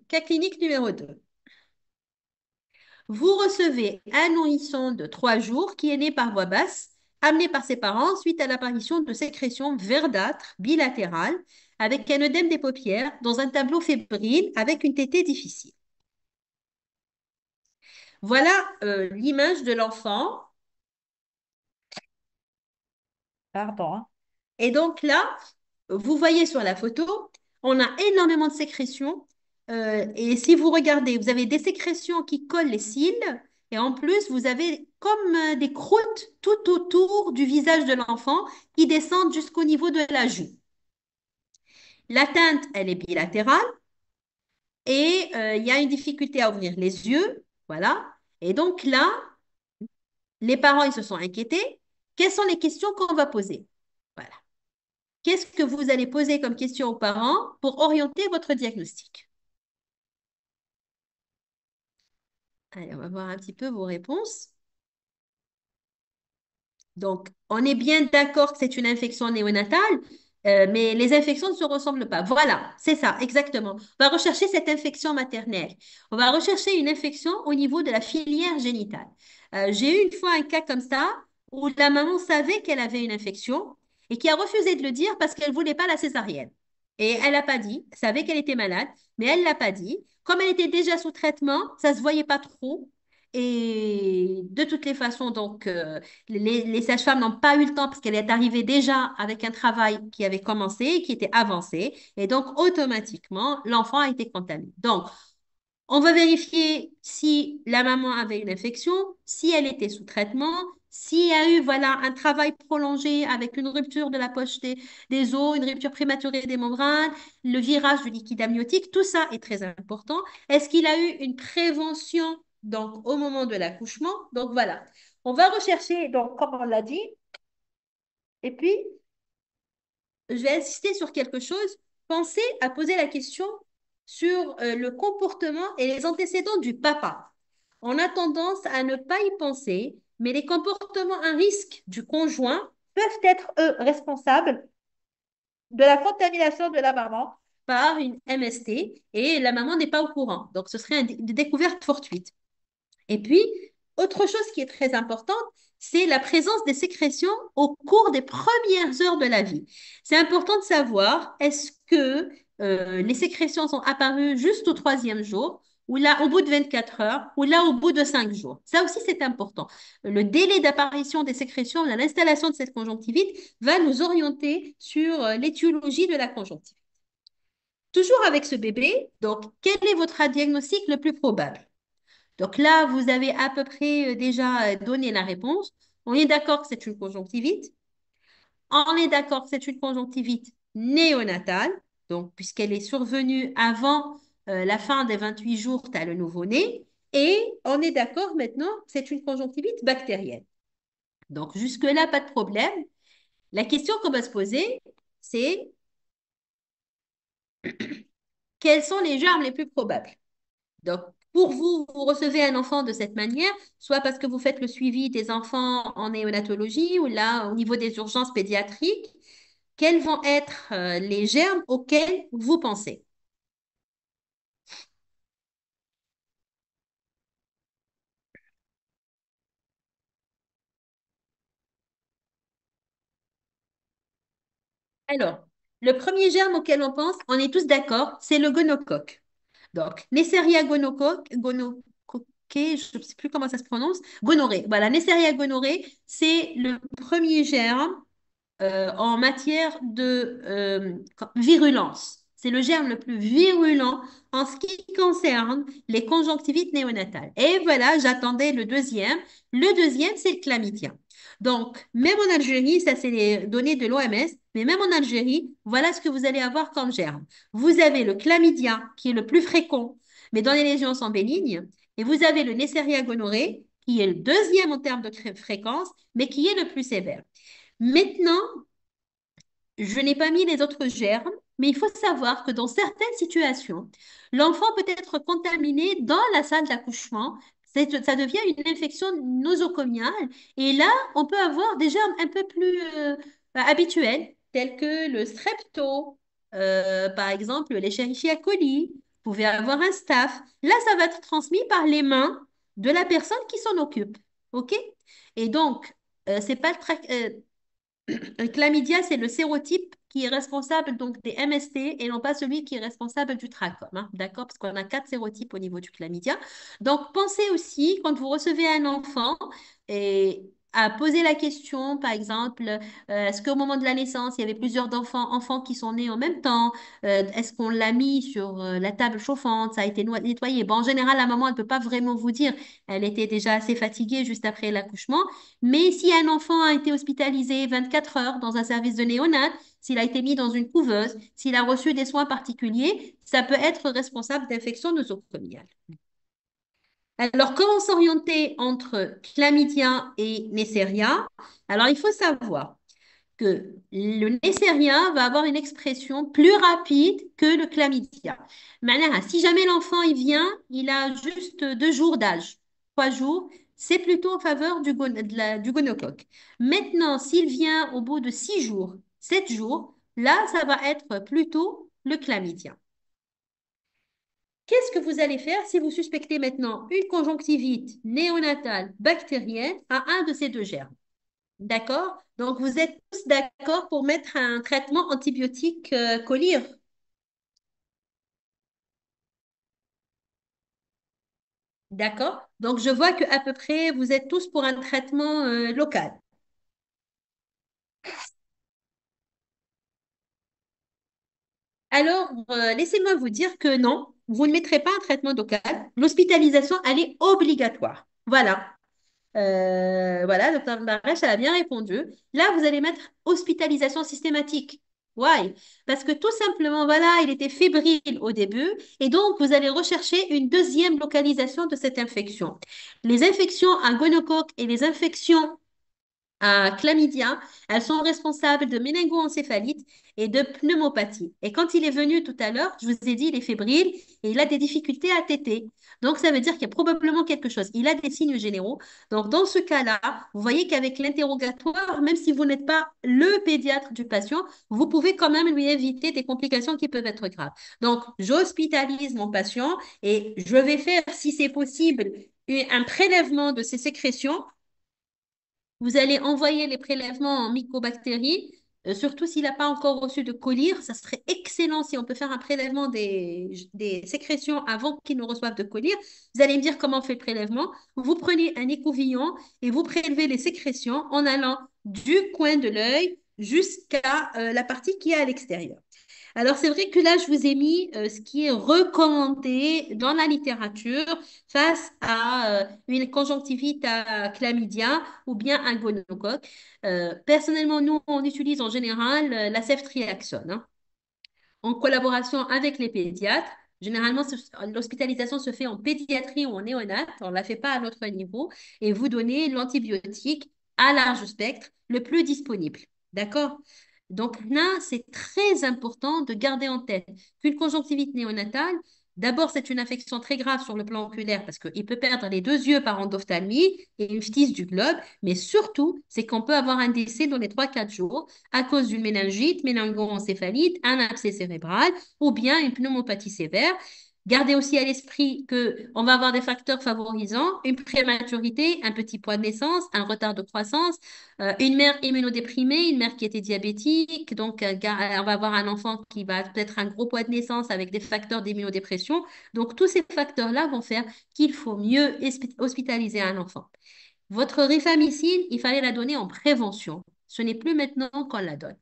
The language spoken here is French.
Cas clinique numéro 2. Vous recevez un nourrisson de 3 jours qui est né par voie basse, amené par ses parents suite à l'apparition de sécrétions verdâtres bilatérales avec un œdème des paupières dans un tableau fébrile avec une tétée difficile. Voilà l'image de l'enfant. Pardon, hein. Et donc là, vous voyez sur la photo, on a énormément de sécrétions. Et si vous regardez, vous avez des sécrétions qui collent les cils. Et en plus, vous avez comme des croûtes tout autour du visage de l'enfant qui descendent jusqu'au niveau de la joue. L'atteinte, elle est bilatérale et il y a une difficulté à ouvrir les yeux. Voilà. Et donc là, les parents, ils se sont inquiétés. Quelles sont les questions qu'on va poser? Voilà. Qu'est-ce que vous allez poser comme question aux parents pour orienter votre diagnostic? Allez, on va voir un petit peu vos réponses. Donc, on est bien d'accord que c'est une infection néonatale, mais les infections ne se ressemblent pas. Voilà, c'est ça, exactement. On va rechercher cette infection maternelle. On va rechercher une infection au niveau de la filière génitale. J'ai eu une fois un cas comme ça où la maman savait qu'elle avait une infection et qui a refusé de le dire parce qu'elle ne voulait pas la césarienne. Et elle n'a pas dit, elle savait qu'elle était malade, mais elle ne l'a pas dit. Comme elle était déjà sous traitement, ça ne se voyait pas trop. Et de toutes les façons, donc, les sages-femmes n'ont pas eu le temps parce qu'elle est arrivée déjà avec un travail qui avait commencé, qui était avancé, et donc automatiquement, l'enfant a été contaminé. Donc, on va vérifier si la maman avait une infection, si elle était sous traitement, s'il y a eu voilà, un travail prolongé avec une rupture de la poche des os, une rupture prématurée des membranes, le virage du liquide amniotique, tout ça est très important. Est-ce qu'il a eu une prévention donc, au moment de l'accouchement? Donc voilà, on va rechercher, donc, comme on l'a dit, et puis je vais insister sur quelque chose. Pensez à poser la question sur le comportement et les antécédents du papa. On a tendance à ne pas y penser, mais les comportements à risque du conjoint peuvent être, eux, responsables de la contamination de la maman par une MST et la maman n'est pas au courant. Donc, ce serait une découverte fortuite. Et puis, autre chose qui est très importante, c'est la présence des sécrétions au cours des premières heures de la vie. C'est important de savoir, est-ce que les sécrétions sont apparues juste au troisième jour, ou là au bout de 24 heures, ou là au bout de 5 jours. Ça aussi, c'est important. Le délai d'apparition des sécrétions, l'installation de cette conjonctivite va nous orienter sur l'étiologie de la conjonctivite. Toujours avec ce bébé, donc, quel est votre diagnostic le plus probable? Donc là, vous avez à peu près déjà donné la réponse. On est d'accord que c'est une conjonctivite. On est d'accord que c'est une conjonctivite néonatale. Donc, puisqu'elle est survenue avant la fin des 28 jours, tu as le nouveau-né. Et on est d'accord maintenant que c'est une conjonctivite bactérienne. Donc, jusque-là, pas de problème. La question qu'on va se poser, c'est quels sont les germes les plus probables? Donc, pour vous, vous recevez un enfant de cette manière, soit parce que vous faites le suivi des enfants en néonatologie ou là, au niveau des urgences pédiatriques, quels vont être les germes auxquels vous pensez? Alors, le premier germe auquel on pense, on est tous d'accord, c'est le gonocoque. Donc, Neisseria gonocoquae, je ne sais plus comment ça se prononce, gonorrhée. Voilà, Neisseria gonorrhée, c'est le premier germe en matière de virulence. C'est le germe le plus virulent en ce qui concerne les conjonctivites néonatales. Et voilà, j'attendais le deuxième. Le deuxième, c'est le chlamydien. Donc, même en Algérie, ça c'est les données de l'OMS, mais même en Algérie, voilà ce que vous allez avoir comme germe. Vous avez le chlamydien qui est le plus fréquent, mais dans les lésions sont bénignes, et vous avez le Neisseria gonorrhée qui est le deuxième en termes de fréquence, mais qui est le plus sévère. Maintenant, je n'ai pas mis les autres germes, mais il faut savoir que dans certaines situations, l'enfant peut être contaminé dans la salle d'accouchement. Ça devient une infection nosocomiale. Et là, on peut avoir des germes un peu plus habituels, tels que le strepto, par exemple l'Escherichia coli. Vous pouvez avoir un staff. Là, ça va être transmis par les mains de la personne qui s'en occupe. OK? Et donc, c'est pas le chlamydia, c'est le sérotype qui est responsable donc des MST et non pas celui qui est responsable du trachome, hein, d'accord? Parce qu'on a quatre sérotypes au niveau du chlamydia. Donc, pensez aussi, quand vous recevez un enfant, et à poser la question, par exemple, est-ce qu'au moment de la naissance, il y avait plusieurs enfants qui sont nés en même temps? Est-ce qu'on l'a mis sur la table chauffante? Ça a été nettoyé? Bon, en général, la maman, elle ne peut pas vraiment vous dire. Elle était déjà assez fatiguée juste après l'accouchement. Mais si un enfant a été hospitalisé 24 heures dans un service de néonat, s'il a été mis dans une couveuse, s'il a reçu des soins particuliers, ça peut être responsable d'infection nosocomiale. Alors, comment s'orienter entre chlamydia et Neisseria? Alors, il faut savoir que le Neisseria va avoir une expression plus rapide que le chlamydia. Maintenant, si jamais l'enfant il vient, il a juste 2 jours d'âge, 3 jours, c'est plutôt en faveur du gonocoque. Maintenant, s'il vient au bout de 6 jours, 7 jours, là, ça va être plutôt le chlamydia. Qu'est-ce que vous allez faire si vous suspectez maintenant une conjonctivite néonatale bactérienne à un de ces deux germes? D'accord? Donc, vous êtes tous d'accord pour mettre un traitement antibiotique Colir. D'accord? Donc, je vois qu'à peu près, vous êtes tous pour un traitement local. Alors, laissez-moi vous dire que non, vous ne mettrez pas un traitement local. L'hospitalisation, elle est obligatoire. Voilà. Voilà, docteur Barèche, elle a bien répondu. Là, vous allez mettre hospitalisation systématique. Why? Parce que tout simplement, voilà, il était fébrile au début et donc vous allez rechercher une deuxième localisation de cette infection. Les infections à gonocoque et les infections à chlamydia, elles sont responsables de méningoencéphalite et de pneumopathie. Et quand il est venu tout à l'heure, je vous ai dit, il est fébrile et il a des difficultés à téter. Donc, ça veut dire qu'il y a probablement quelque chose. Il a des signes généraux. Donc, dans ce cas-là, vous voyez qu'avec l'interrogatoire, même si vous n'êtes pas le pédiatre du patient, vous pouvez quand même lui éviter des complications qui peuvent être graves. Donc, j'hospitalise mon patient et je vais faire, si c'est possible, un prélèvement de ses sécrétions. Vous allez envoyer les prélèvements en mycobactéries, surtout s'il n'a pas encore reçu de collyre. Ça serait excellent si on peut faire un prélèvement des sécrétions avant qu'il ne reçoive de collyre. Vous allez me dire comment on fait le prélèvement. Vous prenez un écouvillon et vous prélevez les sécrétions en allant du coin de l'œil jusqu'à la partie qui est à l'extérieur. Alors, c'est vrai que là, je vous ai mis ce qui est recommandé dans la littérature face à une conjonctivite à chlamydia ou bien un gonocoque. Personnellement, nous, on utilise en général la ceftriaxone, hein, en collaboration avec les pédiatres. Généralement, l'hospitalisation se fait en pédiatrie ou en néonat. On ne la fait pas à notre niveau. Et vous donnez l'antibiotique à large spectre le plus disponible. D'accord? Donc là, c'est très important de garder en tête qu'une conjonctivite néonatale, d'abord, c'est une infection très grave sur le plan oculaire parce qu'il peut perdre les 2 yeux par endophthalmie et une phtise du globe, mais surtout, c'est qu'on peut avoir un décès dans les 3 4 jours à cause d'une méningite, méningoencéphalite, un abcès cérébral ou bien une pneumopathie sévère. Gardez aussi à l'esprit qu'on va avoir des facteurs favorisants, une prématurité, un petit poids de naissance, un retard de croissance, une mère immunodéprimée, une mère qui était diabétique, donc on va avoir un enfant qui va peut-être un gros poids de naissance avec des facteurs d'immunodépression. Donc tous ces facteurs-là vont faire qu'il faut mieux hospitaliser un enfant. Votre rifamycine, il fallait la donner en prévention. Ce n'est plus maintenant qu'on la donne.